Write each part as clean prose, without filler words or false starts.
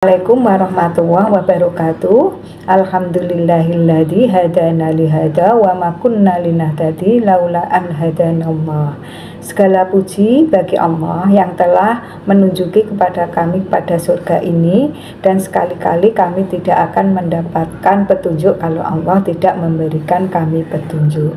Assalamualaikum warahmatullahi wabarakatuh. Alhamdulillahilladzi hadana lihada wa ma kunna linahtadi laula an hadanallah. Segala puji bagi Allah yang telah menunjuki kepada kami pada surga ini, dan sekali-kali kami tidak akan mendapatkan petunjuk kalau Allah tidak memberikan kami petunjuk.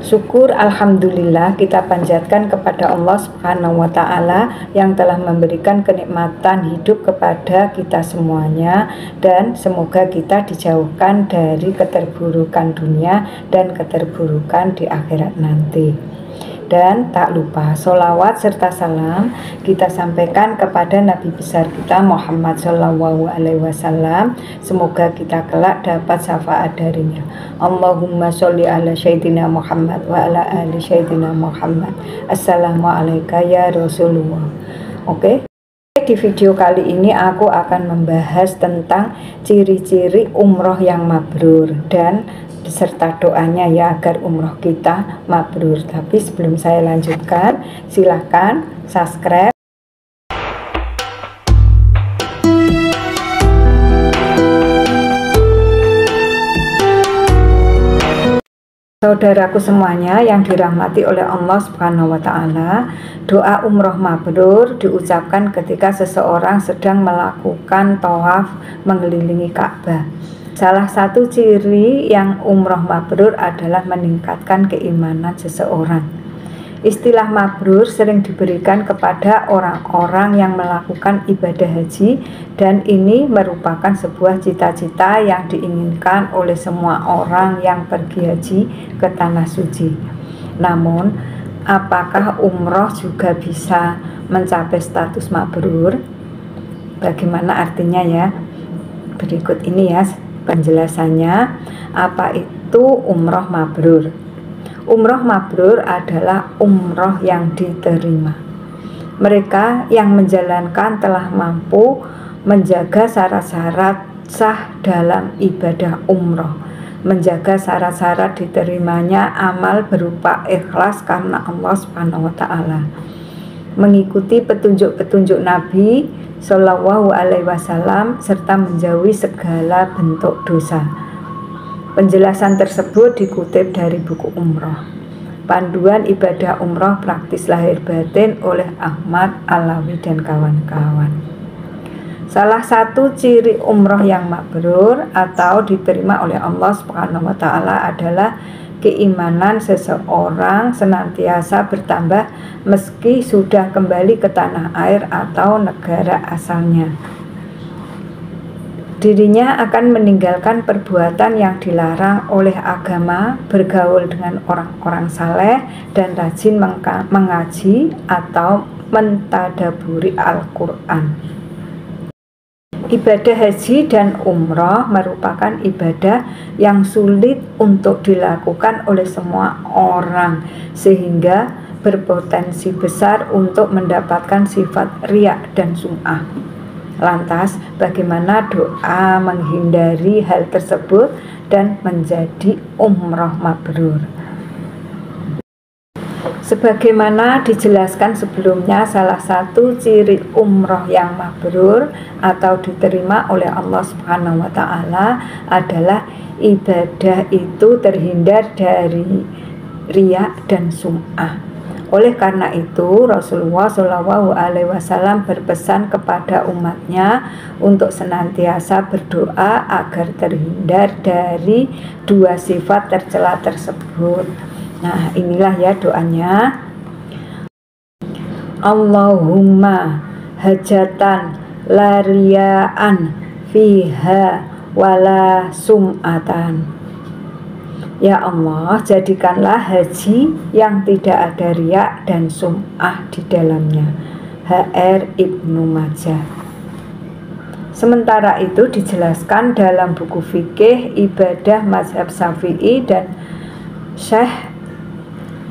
Syukur alhamdulillah kita panjatkan kepada Allah Subhanahu wa taala yang telah memberikan kenikmatan hidup kepada kita semuanya, dan semoga kita dijauhkan dari keterburukan dunia dan keterburukan di akhirat nanti. Dan tak lupa sholawat serta salam kita sampaikan kepada Nabi besar kita Muhammad SAW. Semoga kita kelak dapat syafaat darinya. Allahumma sholli ala Sayyidina Muhammad wa ala ali Sayyidina Muhammad. Assalamualaikum ya Rasulullah. Oke. Di video kali ini aku akan membahas tentang ciri-ciri umroh yang mabrur dan beserta doanya ya agar umroh kita mabrur. Tapi sebelum saya lanjutkan, silahkan subscribe, saudaraku semuanya yang dirahmati oleh Allah Subhanahu wa taala. Doa umroh mabrur diucapkan ketika seseorang sedang melakukan tawaf mengelilingi Ka'bah. Salah satu ciri yang umroh mabrur adalah meningkatkan keimanan seseorang. Istilah mabrur sering diberikan kepada orang-orang yang melakukan ibadah haji, dan ini merupakan sebuah cita-cita yang diinginkan oleh semua orang yang pergi haji ke tanah suci. Namun, apakah umroh juga bisa mencapai status mabrur? Bagaimana artinya ya? Berikut ini ya penjelasannya. Apa itu umroh mabrur? Umroh mabrur adalah umroh yang diterima. Mereka yang menjalankan telah mampu menjaga syarat-syarat sah dalam ibadah umroh, menjaga syarat-syarat diterimanya amal berupa ikhlas karena Allah Subhanahu wa taala, mengikuti petunjuk-petunjuk Nabi Shallallahu alaihi wasallam, serta menjauhi segala bentuk dosa. Penjelasan tersebut dikutip dari buku Umroh, Panduan Ibadah Umroh Praktis Lahir Batin oleh Ahmad Alawi dan kawan-kawan. Salah satu ciri umroh yang mabrur atau diterima oleh Allah Subhanahu wa taala adalah keimanan seseorang senantiasa bertambah meski sudah kembali ke tanah air atau negara asalnya. Dirinya akan meninggalkan perbuatan yang dilarang oleh agama, bergaul dengan orang-orang saleh, dan rajin mengaji atau mentadaburi Al-Quran. Ibadah haji dan umroh merupakan ibadah yang sulit untuk dilakukan oleh semua orang, sehingga berpotensi besar untuk mendapatkan sifat riya dan sum'ah. Lantas, bagaimana doa menghindari hal tersebut dan menjadi umroh mabrur? Sebagaimana dijelaskan sebelumnya, salah satu ciri umroh yang mabrur atau diterima oleh Allah Subhanahu wa taala adalah ibadah itu terhindar dari riya dan sum'ah. Oleh karena itu, Rasulullah Shallallahu alaihi wasallam berpesan kepada umatnya untuk senantiasa berdoa agar terhindar dari dua sifat tercela tersebut. Nah, inilah ya doanya. Allahumma hajatan lariyaan fiha wala sum'atan. Ya Allah, jadikanlah haji yang tidak ada riya dan sum'ah di dalamnya. HR Ibnu Majah. Sementara itu dijelaskan dalam buku fikih ibadah mazhab Syafi'i dan Syekh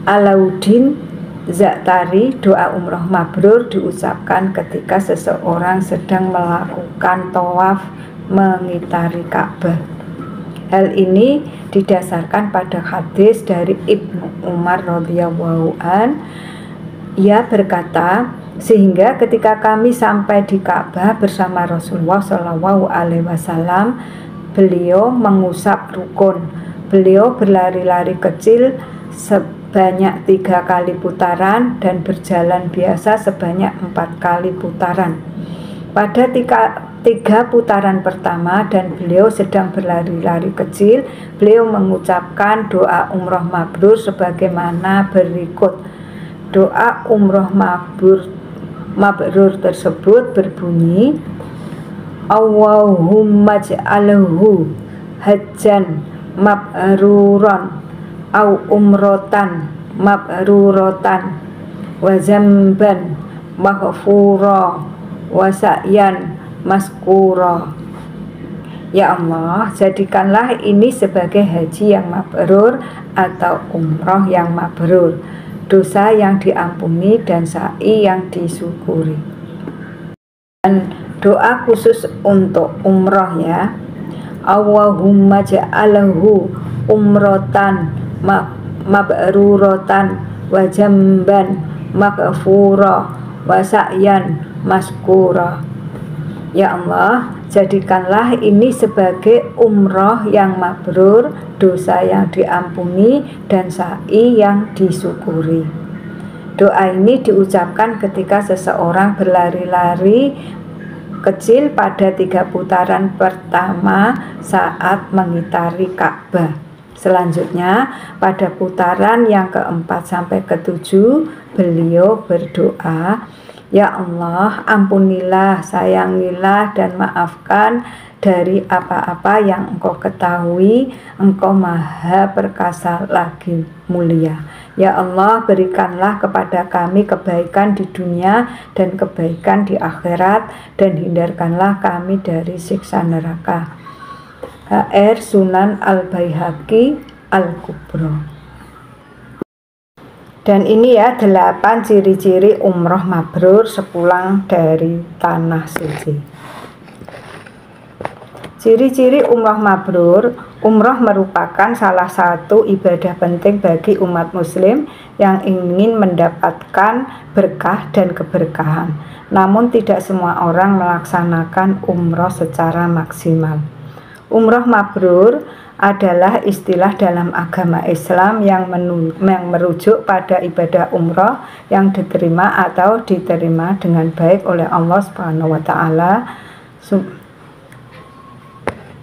Alauddin Za'tari, doa umroh mabrur diucapkan ketika seseorang sedang melakukan tawaf mengitari Ka'bah. Hal ini didasarkan pada hadis dari Ibnu Umar radhiyallahu an. Ia berkata, Sehingga ketika kami sampai di Ka'bah bersama Rasulullah Shallallahu Alaihi Wasallam, beliau mengusap rukun. Beliau berlari-lari kecil sebanyak 3 kali putaran dan berjalan biasa sebanyak 4 kali putaran. Pada tiga putaran pertama dan beliau sedang berlari-lari kecil, beliau mengucapkan doa umroh mabrur sebagaimana berikut. Doa umroh mabrur tersebut berbunyi, Allahumma ja'alhu hajjan mabruran au umrotan mabrurotan wa zamban maghfura wa sa'yan maskura. Ya Allah, jadikanlah ini sebagai haji yang mabrur atau umroh yang mabrur, dosa yang diampuni dan sa'i yang disyukuri. Dan doa khusus untuk umroh ya, Allahumma ja'alhu umrotan mabruratan wa jamban maghfura wa sa'yan maskura. Ya Allah, jadikanlah ini sebagai umroh yang mabrur, dosa yang diampuni dan sa'i yang disyukuri. Doa ini diucapkan ketika seseorang berlari-lari kecil pada 3 putaran pertama saat mengitari Ka'bah. Selanjutnya pada putaran yang keempat sampai ketujuh, beliau berdoa, Ya Allah, ampunilah, sayangilah dan maafkan dari apa-apa yang Engkau ketahui. Engkau Maha Perkasa lagi mulia. Ya Allah, berikanlah kepada kami kebaikan di dunia dan kebaikan di akhirat, dan hindarkanlah kami dari siksa neraka. HR Sunan Al-Baihaqi Al-Kubra. Dan ini ya 8 ciri-ciri umroh mabrur sepulang dari tanah suci. Ciri-ciri umroh mabrur. Umroh merupakan salah satu ibadah penting bagi umat muslim yang ingin mendapatkan berkah dan keberkahan. Namun tidak semua orang melaksanakan umroh secara maksimal. Umroh mabrur adalah istilah dalam agama Islam yang merujuk pada ibadah umroh yang diterima atau diterima dengan baik oleh Allah Subhanahu wa Ta'ala.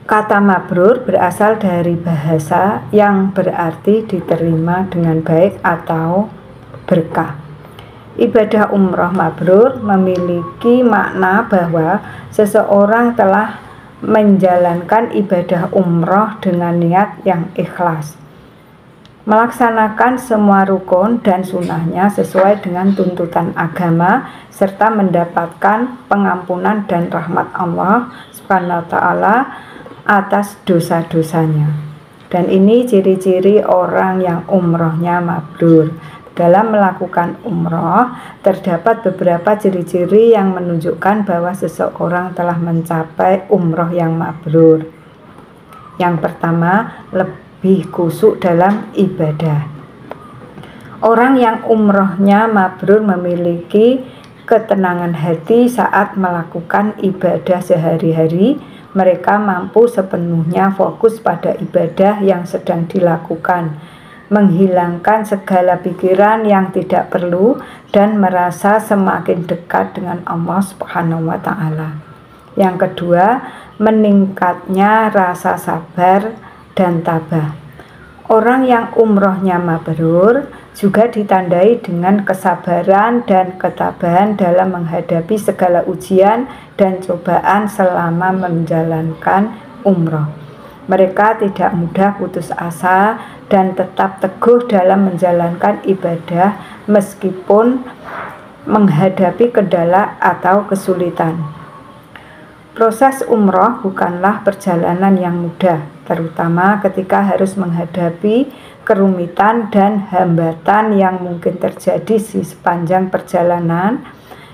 Kata mabrur berasal dari bahasa yang berarti diterima dengan baik atau berkah. Ibadah umroh mabrur memiliki makna bahwa seseorang telah menjalankan ibadah umroh dengan niat yang ikhlas, melaksanakan semua rukun dan sunnahnya sesuai dengan tuntutan agama, serta mendapatkan pengampunan dan rahmat Allah Subhanahu wa Ta'ala atas dosa-dosanya. Dan ini ciri-ciri orang yang umrohnya mabrur. Dalam melakukan umroh, terdapat beberapa ciri-ciri yang menunjukkan bahwa seseorang telah mencapai umroh yang mabrur. Yang pertama, lebih khusyuk dalam ibadah. Orang yang umrohnya mabrur memiliki ketenangan hati saat melakukan ibadah sehari-hari. Mereka mampu sepenuhnya fokus pada ibadah yang sedang dilakukan, menghilangkan segala pikiran yang tidak perlu, dan merasa semakin dekat dengan Allah Subhanahu wa Ta'ala. Yang kedua, meningkatnya rasa sabar dan tabah. Orang yang umrohnya mabrur juga ditandai dengan kesabaran dan ketabahan dalam menghadapi segala ujian dan cobaan selama menjalankan umroh. Mereka tidak mudah putus asa dan tetap teguh dalam menjalankan ibadah meskipun menghadapi kendala atau kesulitan. Proses umroh bukanlah perjalanan yang mudah, terutama ketika harus menghadapi kerumitan dan hambatan yang mungkin terjadi di sepanjang perjalanan.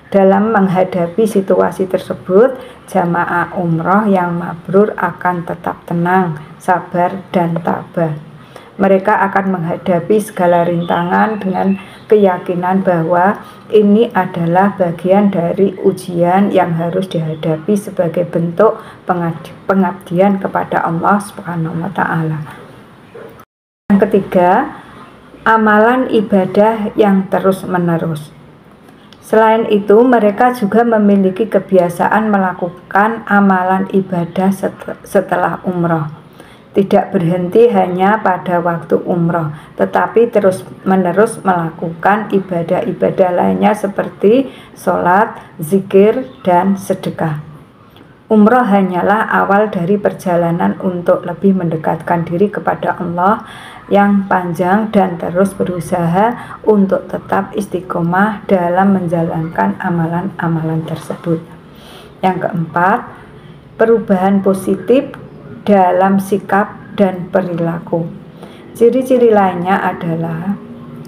Dalam menghadapi situasi tersebut, jamaah umroh yang mabrur akan tetap tenang, sabar, dan tabah. Mereka akan menghadapi segala rintangan dengan keyakinan bahwa ini adalah bagian dari ujian yang harus dihadapi sebagai bentuk pengabdian kepada Allah Subhanahu wa Ta'ala. Yang ketiga, amalan ibadah yang terus-menerus. Selain itu, mereka juga memiliki kebiasaan melakukan amalan ibadah setelah umroh. Tidak berhenti hanya pada waktu umroh, tetapi terus-menerus melakukan ibadah-ibadah lainnya seperti sholat, zikir, dan sedekah. Umroh hanyalah awal dari perjalanan untuk lebih mendekatkan diri kepada Allah yang panjang dan terus berusaha untuk tetap istiqomah dalam menjalankan amalan-amalan tersebut. Yang keempat, perubahan positif dalam sikap dan perilaku. Ciri-ciri lainnya adalah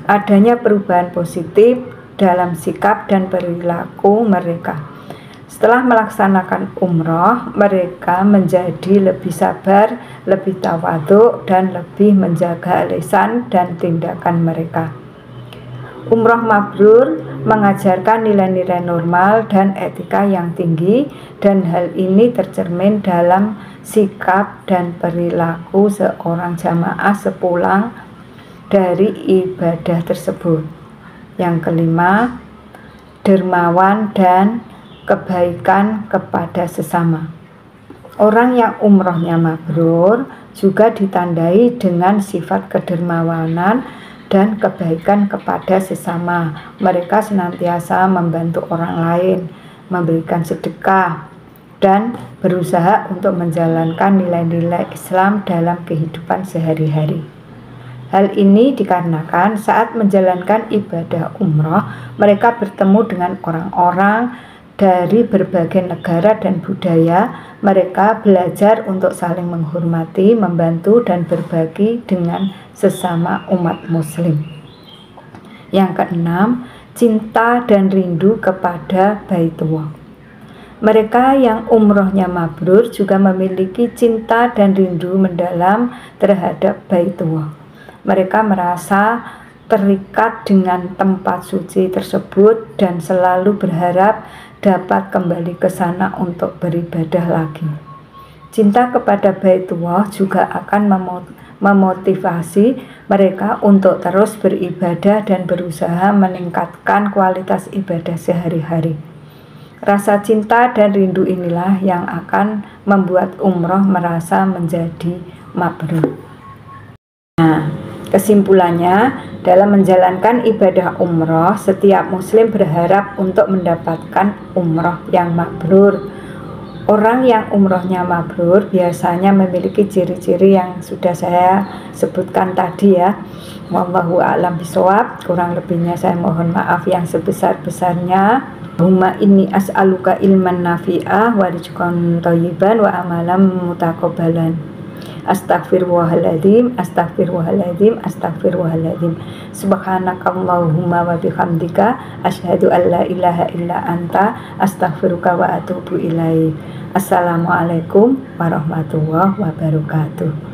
adanya perubahan positif dalam sikap dan perilaku mereka. Setelah melaksanakan umroh, mereka menjadi lebih sabar, lebih tawadhu, dan lebih menjaga lisan dan tindakan mereka. Umroh mabrur mengajarkan nilai-nilai normal dan etika yang tinggi, dan hal ini tercermin dalam sikap dan perilaku seorang jamaah sepulang dari ibadah tersebut. Yang kelima, dermawan dan kebaikan kepada sesama. Orang yang umrohnya mabrur juga ditandai dengan sifat kedermawanan dan kebaikan kepada sesama. Mereka senantiasa membantu orang lain, memberikan sedekah, dan berusaha untuk menjalankan nilai-nilai Islam dalam kehidupan sehari-hari. Hal ini dikarenakan saat menjalankan ibadah umroh, mereka bertemu dengan orang-orang dari berbagai negara dan budaya. Mereka belajar untuk saling menghormati, membantu, dan berbagi dengan sesama umat muslim. Yang keenam, cinta dan rindu kepada Baitullah. Mereka yang umrohnya mabrur juga memiliki cinta dan rindu mendalam terhadap Baitullah. Mereka merasa terikat dengan tempat suci tersebut dan selalu berharap dapat kembali ke sana untuk beribadah lagi. Cinta kepada Baitullah juga akan memotivasi mereka untuk terus beribadah dan berusaha meningkatkan kualitas ibadah sehari-hari. Rasa cinta dan rindu inilah yang akan membuat umroh merasa menjadi mabrur. Nah, kesimpulannya, dalam menjalankan ibadah umroh, setiap muslim berharap untuk mendapatkan umroh yang mabrur. Orang yang umrohnya mabrur biasanya memiliki ciri-ciri yang sudah saya sebutkan tadi ya. Wallahu a'lam bishawab. Kurang lebihnya saya mohon maaf yang sebesar-besarnya. Huma inni as'aluka ilman nafi'ah wa rizqan thayyiban wa amalan mutaqabbalan. Astaghfirullahaladzim, astaghfirullahaladzim, astaghfirullahaladzim. Subhanakallahumma wa bihamdika asyhadu an la ilaha illa anta astaghfiruka wa atubu ilaik. Assalamualaikum warahmatullahi wabarakatuh.